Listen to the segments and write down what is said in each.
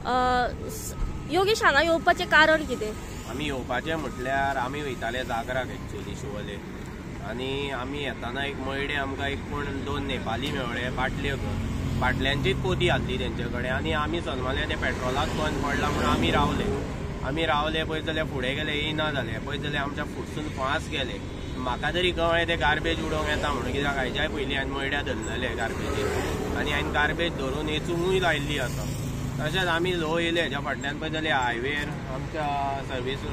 योगेश हांगा येवपाचें कारण कितें? आमी येवपाचें म्हटल्यार आमी वयताले जागराक एक्चुअली शिवोले आनी आमी येताना एक मयडे आमकां एक कोण 2 नेपाली मेवळे बाटल्यो घेवन बाटल्यांचीच पोती आसली तेंचे कडेन आनी आमी सलमले ते पेट्रोलाक बंद पडला म्हणून आमी रावले पळयत जाल्यार फुडें गेले येयना जाले पळयत जाल्यार आमच्या फुडसून फास्ट गेले म्हाका तरी कळ्ळें ते गार्बेज उडोवंक येता म्हणून कित्याक हाज्याय पयलीं हांवें मयड्या धरलेले गार्बेजीर आनी हांवें गार्बेज धरून वेचूंकूय लायिल्ली आसा। तशेंच आमी लो येयले हेज्या फाटल्यान पळयत जाल्यार हायवेर आमच्या सर्वीस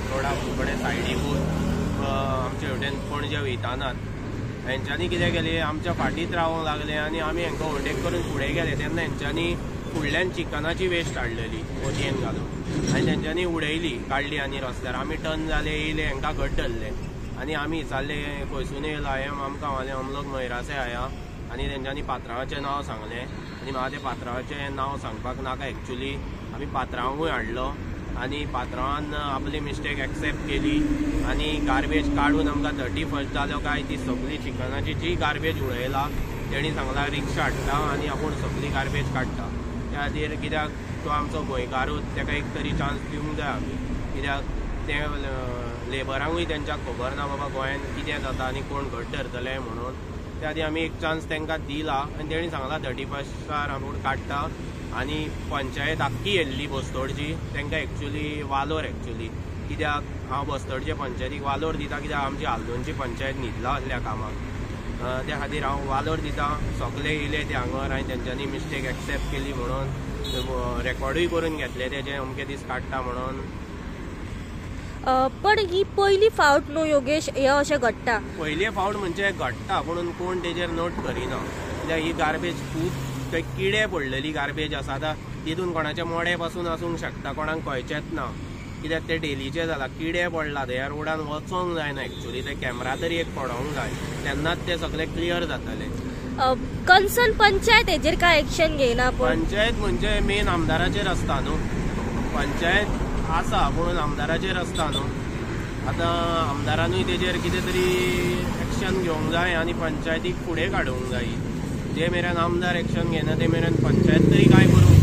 रोडा कडेन सायडीकूच आमचे हेवटेन पणजे वयतानात हेंच्यांनी कितें केलें आमच्या फाटींच रावूंक लागले आनी आमी हांकां ओवरटेक करून फुडें गेले तेन्ना हेंच्यांनी फुडल्यान चिकनाची वेस्ट हाडलेली पोतयेन घालून आनी तेंच्यांनी उडयली काडली आनी रस्त्यार आमी टर्न जाले येयले हांकां घट धरले आनी आमी विचारले खंयसून येयला हांवें आमकां हांवें हम लोग मयरा से आया आनी तेंच्यांनी पात्रांवाचें नांव सांगलें आनी म्हाका तें पात्रांवाचें नांव सांगपाक नाका एक्चुअली आमी पात्रांवूय हाडलो आनी पात्रांवान आपली मिस्टेक एक्सेप्ट केली आनी गार्बेज काडून आमकां 31st जालो काय ती सगळी चिकनाची जी गार्बेज उडयला तेणी सांगला रिक्षा हाडटा आनी आपूण सगळी गार्बेज काडटा त्या खातीर कित्याक तो आमचो गोंयकारूच ताका एक तरी चान्स दिवंक जाय आमी कित्याक ते लेबरांकूय तेंच्या खबर ना बाबा गोंयान कितें जाता आनी कोण घट धरतले म्हणून त्या खातीर आमी एक चान्स तांकां दिला आनी तेणी सांगला 31स्टार आपूण काडटा आनी पंचायत आख्खी येयल्ली बस्तोडची तांकां एक्चुअली वालोर एक्चुअली कित्याक हांव बस्तोडचे पंचायतीक वालोर दिता कित्याक आमची हाल्दोणची पंचायत न्हिदला आसल्या कामाक त्या खातीर हांव वालोर दिता सगळे येयले ते हांगर आनी तेंच्यांनी मिस्टेक एक्सेप्ट केली म्हणून रेकॉर्डूय करून घेतले तेजे अमके दीस काडटा म्हणून। पण ही पयली फावट न्हू योगेश हे अशें घडटा? पयले फावट म्हणजे घडटा पूण कोण तेजेर नोट करिना कित्याक ही गार्बेज खूब थंय किडे पडलेली गार्बेज आसा आतां तितून कोणाचे मोडे पासून आसूंक शकता कोणाक कळचेंच ना कित्याक ते डेलीचे जाला किडे पडला ह्या रोडान वचोंक जायना एक्चुअली ते कॅमेरा तरी एक पडोंक जाय तेन्नाच ते सगळे क्लियर जातले। कन्सर्न पंचायत हेजेर काय एक्शन घेयना? पंचायत म्हणजे मेन आमदाराचेर आसता न्हू पंचायत आसा पूण आमदाराचेर आसता न्हू आतां आमदारानूय तेजेर कितें तरी एक्शन घेवंक जाय आनी पंचायतीक फुडें काडूंक जाय जे मेरेन आमदार एक्शन घेना ते मेरेन पंचायत तरी काय करूंक